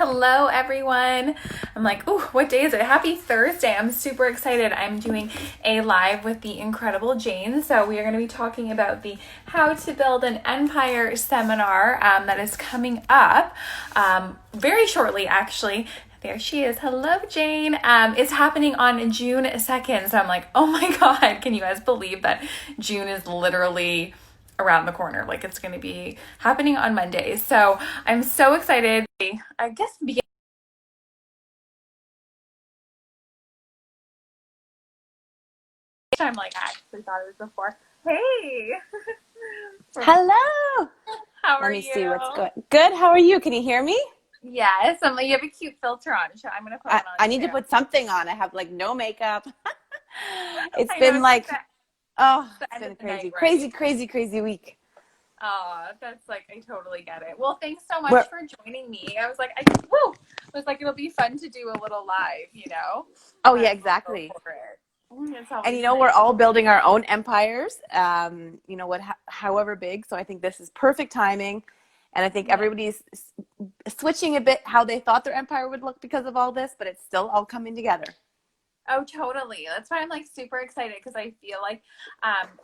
Hello, everyone. I'm like, ooh, what day is it? Happy Thursday. I'm super excited. I'm doing a live with the incredible Jane. So we are going to be talking about the How to Build an Empire seminar that is coming up very shortly, actually. There she is. Hello, Jane. It's happening on June 2nd. So I'm like, oh my God, can you guys believe that June is literally around the corner? Like, it's going to be happening on Monday. So I'm so excited. I guess I'm like, I actually thought it was before. Hey, Hello. how Let are me see what's you? going. Good. How are you? Can you hear me? Yes, I'm like, you have a cute filter on. So I'm gonna put I, one on I need to too. put something on. I have like no makeup. It's I know been it's like like, oh, the it's end been of a the night, crazy, right? crazy, crazy, crazy week. Oh, that's like I totally get it. Well, thanks so much We're, for joining me. I was like, I was like, it'll be fun to do a little live. oh Might yeah, as well go exactly. for it. It's And always we're nice. all building our own empires. However big. So I think this is perfect timing. And I think Yeah. everybody's switching a bit how they thought their empire would look because of all this, but it's still all coming together. Oh, totally. That's why I'm like super excited because I feel like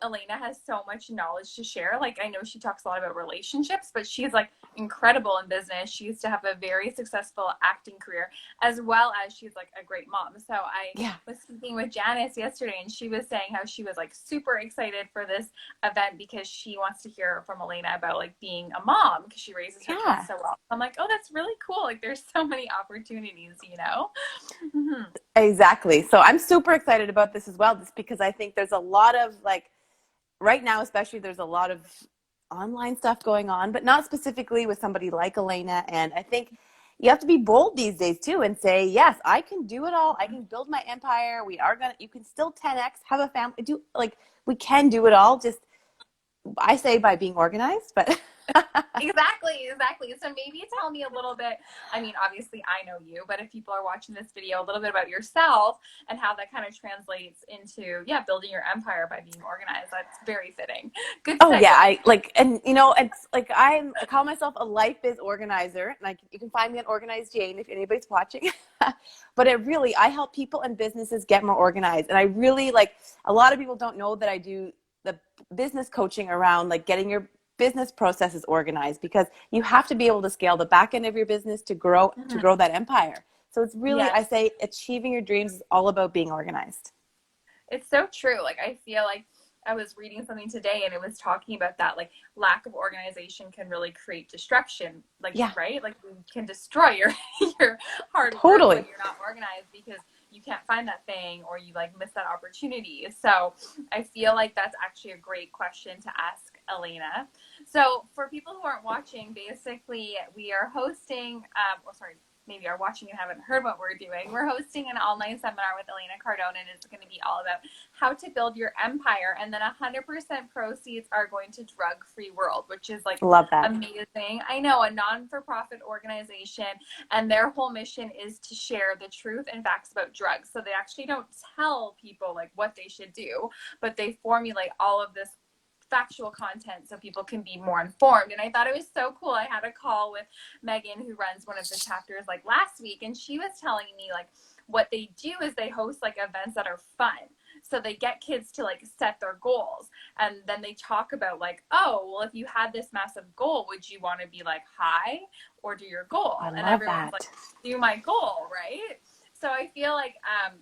Elena has so much knowledge to share. Like, I know she talks a lot about relationships, but she's like incredible in business. She used to have a very successful acting career, as well as she's like a great mom. So I Yeah. was speaking with Janice yesterday, and she was saying how she was like super excited for this event because she wants to hear from Elena about like being a mom because she raises her kids Yeah. so well. I'm like, oh, that's really cool. Like, there's so many opportunities. Mm-hmm. Exactly. So I'm super excited about this as well, just because I think there's a lot of like right now, especially there's a lot of online stuff going on, but not specifically with somebody like Elena. And I think you have to be bold these days too and say, yes, I can do it all. I can build my empire. You can still 10x, have a family, we can do it all. Just, I say by being organized, but Exactly. So maybe tell me a little bit. I mean, obviously, I know you, but if people are watching this video, a little bit about yourself and how that kind of translates into, yeah, building your empire by being organized. That's very fitting. Good oh yeah, segue. it's like I call myself a life biz organizer, and you can find me on Organized Jane if anybody's watching. But I help people and businesses get more organized, and I really like a lot of people don't know that I do the business coaching around like getting your business processes organized, because you have to be able to scale the back end of your business to Mm-hmm. grow that empire. So it's really, Yes. I say, achieving your dreams is all about being organized. It's so true. Like I feel like I was reading something today and it was talking about that like lack of organization can really create destruction. Like Yeah, right? Like you can destroy your your hard work when totally. you're not organized because you can't find that thing or you like miss that opportunity. So I feel like that's actually a great question to ask Elena. So for people who aren't watching, basically we are hosting sorry, maybe are watching and haven't heard what we're doing. We're hosting an online seminar with Elena Cardone, and it's going to be all about how to build your empire. And then 100% proceeds are going to Drug Free World, which is like Love that. amazing. I know, a non for profit organization, and their whole mission is to share the truth and facts about drugs. So they actually don't tell people like what they should do, but they formulate all of this factual content so people can be more informed. And I thought it was so cool. I had a call with Megan, who runs one of the chapters, like last week, and she was telling me like what they do is they host like events that are fun. So they get kids to like set their goals, and then they talk about like, oh, well, if you had this massive goal, would you want to be like high or do your I goal? And love everyone's like, that. do my goal, right? So I feel like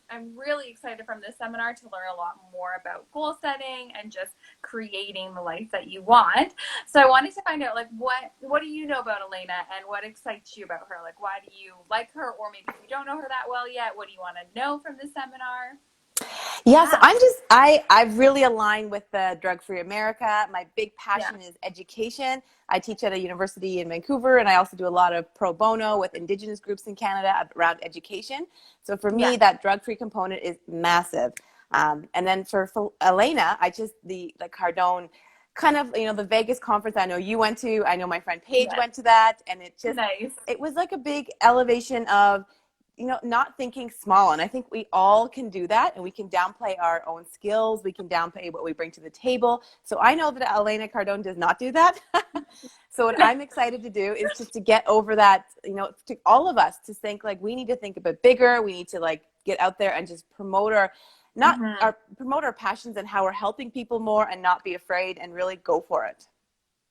I'm really excited from this seminar to learn a lot more about goal setting and just creating the life that you want. So I wanted to find out like what do you know about Elena and what excites you about her? Like why do you like her, or maybe if you don't know her that well yet, what do you want to know from the seminar? Yeah, so Yeah. I've really aligned with the Drug Free America. My big Yeah. passion is education. I teach at a university in Vancouver, and I also do a lot of pro bono with Indigenous groups in Canada around education. So for Yeah. me, that drug free component is massive. And then for Elena, the Cardone kind of, the Vegas conference I know you went to, I know my friend Paige Yes. went to that, and Nice. it was like a big elevation of not thinking small. And I think we all can do that, and we can downplay our own skills. We can downplay what we bring to the table. So I know that Elena Cardone does not do that. So what I'm excited to do is just to get over that, to all of us to think like we need to think a bit bigger. We need to like get out there and just promote Mm-hmm. promote our passions and how we're helping people more, and not be afraid and really go for it.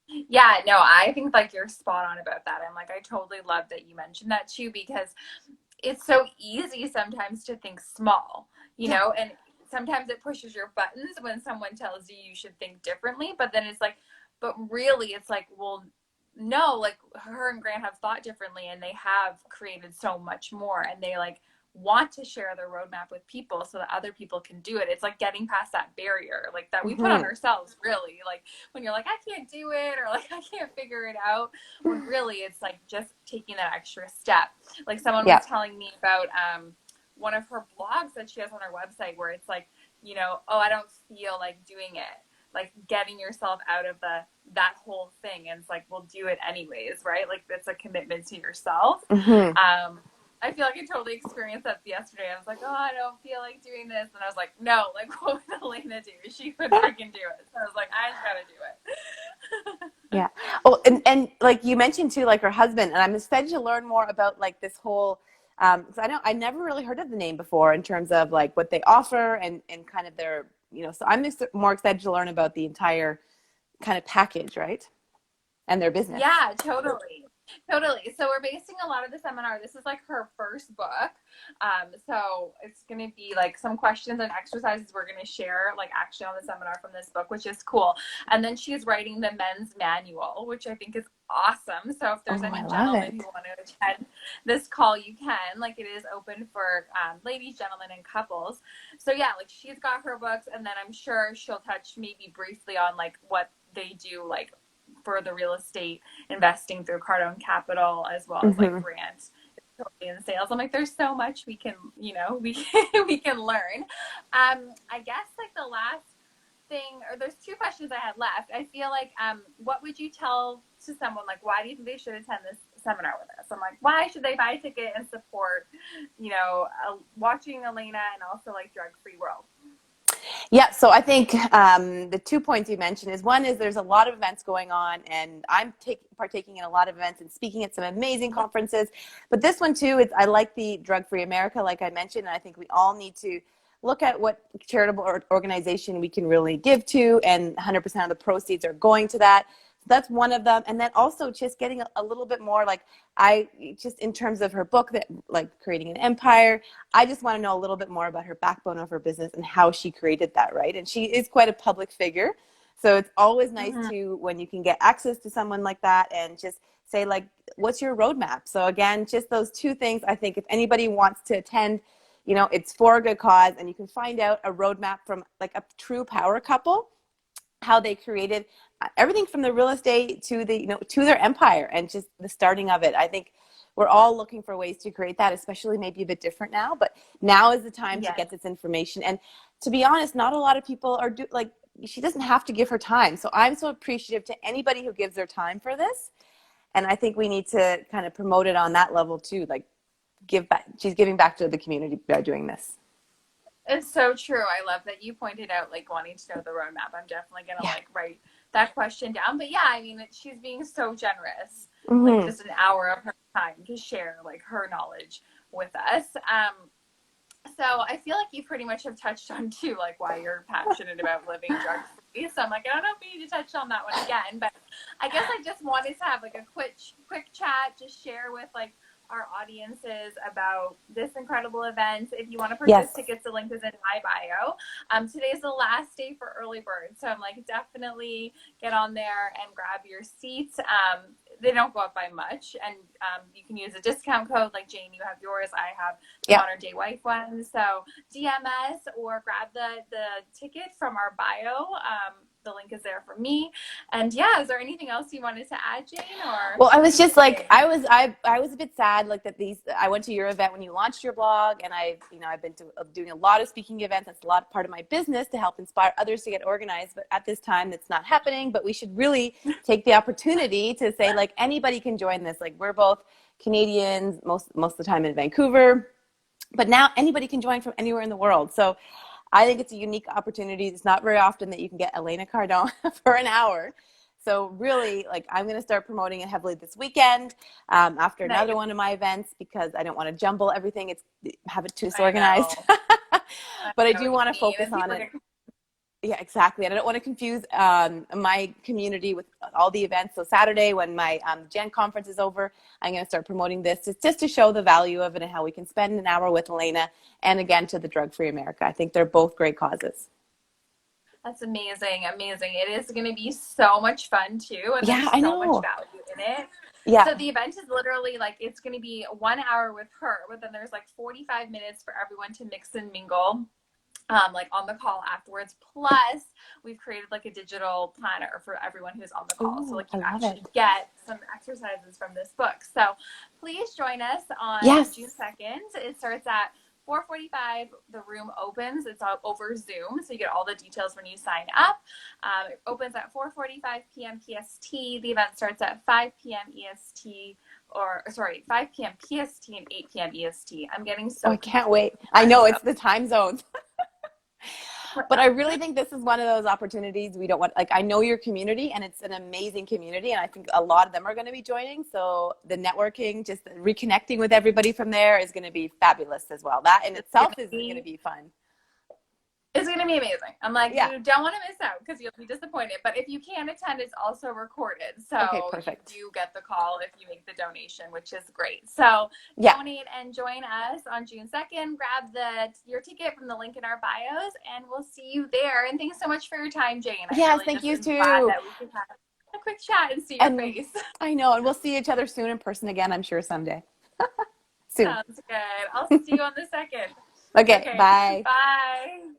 Yeah, no, I think like you're spot on about that. I'm like, I totally love that you mentioned that too, because it's so easy sometimes to think small, Yeah. and sometimes it pushes your buttons when someone tells you you should think differently. But then it's like, but really, it's like, well, no, like her and Grant have thought differently, and they have created so much more, and they like want to share their roadmap with people so that other people can do it. It's like getting past that barrier, like that we put on Mm-hmm. ourselves, really. Like when you're like, I can't do it, or like I can't figure it out, when really it's like just taking that extra step. Like someone was Yeah. telling me about one of her blogs that she has on her website, where it's like, oh, I don't feel like doing it, like getting yourself out of that whole thing. And it's like, well, do it anyways, right? Like that's a commitment to yourself. Mm-hmm. I feel like I totally experienced that yesterday. I was like, oh, I don't feel like doing this. And I was like, no, like what would Elena do? She would freaking do it. So I was like, I just gotta do it. Yeah. Oh, and like you mentioned too, like her husband, and I'm excited to learn more about like this whole, so I never really heard of the name before in terms of like what they offer, and kind of their, so I'm more excited to learn about the entire kind of package, right? And their business. Yeah, totally. Totally. So we're basing a lot of the seminar. This is like her first book. So it's going to be like some questions and exercises we're going to share like actually on the seminar from this book, which is cool. And then she's writing the men's manual, which I think is awesome. So if there's Oh, I any love gentlemen it. who want to attend this call, you can. Like it is open for ladies, gentlemen, and couples. So yeah, like she's got her books, and then I'm sure she'll touch maybe briefly on like what they do, like for the real estate investing through Cardone Capital, as well as like Mm-hmm. Grant in sales. I'm like, there's so much we can, we can learn. I guess like the last thing, or there's two questions I had left. I feel like, what would you tell to someone, like, why do you think they should attend this seminar with us? I'm like, why should they buy a ticket and support, watching Elena, and also like Drug Free World? Yeah, so I think the 2 points you mentioned is, one is there's a lot of events going on, and I'm partaking in a lot of events and speaking at some amazing conferences. But this one too, I like the Drug Free America, like I mentioned, and I think we all need to look at what charitable organization we can really give to, and 100% of the proceeds are going to that. That's one of them. And then also just getting a little bit more, like, just in terms of her book, that like creating an empire, I just want to know a little bit more about her backbone of her business and how she created that, right? And she is quite a public figure. So it's always nice Mm-hmm. to, when you can get access to someone like that, and just say like, what's your roadmap? So again, just those two things. I think if anybody wants to attend, it's for a good cause, and you can find out a roadmap from like a true power couple, how they created everything from the real estate to the to their empire, and just the starting of it. I think we're all looking for ways to create that, especially maybe a bit different now, but now is the time to Yes. get this information. And to be honest, not a lot of people are like, she doesn't have to give her time. So I'm so appreciative to anybody who gives their time for this, and I think we need to kind of promote it on that level too, like give back. She's giving back to the community by doing this. It's so true. I love that you pointed out like wanting to know the roadmap. I'm definitely gonna Yeah. like write that question down. But yeah, I mean, she's being so generous, like Mm-hmm. just an hour of her time to share like her knowledge with us. So I feel like you pretty much have touched on too, like why you're passionate about living drug free. So I'm like, I don't know if we need to touch on that one again, but I guess I just wanted to have like a quick chat, just share with like our audiences about this incredible event. If you want to purchase Yes. tickets, the link is in my bio. Today's the last day for early bird, so I'm like, definitely get on there and grab your seats. They don't go up by much, and you can use a discount code. Like Jane, you have yours. I have the Yeah. Modern Day Wife one. So DMS or grab the ticket from our bio. The link is there for me. And yeah, is there anything else you wanted to add, Jane? Or Well, I was just like, okay. I was a bit sad, like that I went to your event when you launched your blog, and I've been doing a lot of speaking events. That's a lot part of my business, to help inspire others to get organized. But at this time, it's not happening. But we should really take the opportunity to say, like, anybody can join this. Like, we're both Canadians, most of the time in Vancouver. But now anybody can join from anywhere in the world. So I think it's a unique opportunity. It's not very often that you can get Elena Cardone for an hour. So really, like, I'm going to start promoting it heavily this weekend after Nice. another one of my events, because I don't want to jumble everything. It's have it too I disorganized. know. I But I know do what want you to mean. focus And on people it. get Yeah, exactly. And I don't want to confuse my community with all the events. So Saturday, when my Gen conference is over, I'm going to start promoting this. It's just to show the value of it and how we can spend an hour with Elena, and again to the Drug Free America. I think they're both great causes. That's amazing. Amazing. It is going to be so much fun too. And Yeah, there's I so much know. value in it. Yeah. So the event is literally like, it's going to be 1 hour with her, but then there's like 45 minutes for everyone to mix and mingle. Like on the call afterwards. Plus, we've created like a digital planner for everyone who's on the call. So Oh, like I you love actually it. get some exercises from this book. So please join us on Yes. June 2nd. It starts at 4:45. The room opens. It's all over Zoom, so you get all the details when you sign up. It opens at 4:45 p.m. PST. The event starts at 5 p.m. EST, or sorry, 5 p.m. PST and 8 p.m. EST. I'm getting Oh, so I can't confused wait. with I the time know zone. it's the time zones. But I really think this is one of those opportunities we don't want. Like, I know your community, and it's an amazing community, and I think a lot of them are going to be joining. So the networking, just reconnecting with everybody from there, is going to be fabulous as well. That in It's gonna itself is going to be be fun. it's gonna be amazing. I'm like, Yeah. you don't want to miss out because you'll be disappointed. But if you can attend, it's also recorded, Okay, so you perfect. do get the call if you make the donation, which is great. So Yeah. donate and join us on June 2nd. Grab your ticket from the link in our bios, and we'll see you there. And thanks so much for your time, Jane. I Yes, really thank just you am glad too. that we could have a quick chat and see your And face. I know, and we'll see each other soon in person again, I'm sure someday. Soon. Sounds good. I'll see you on the 2nd. Okay, Okay, bye. bye.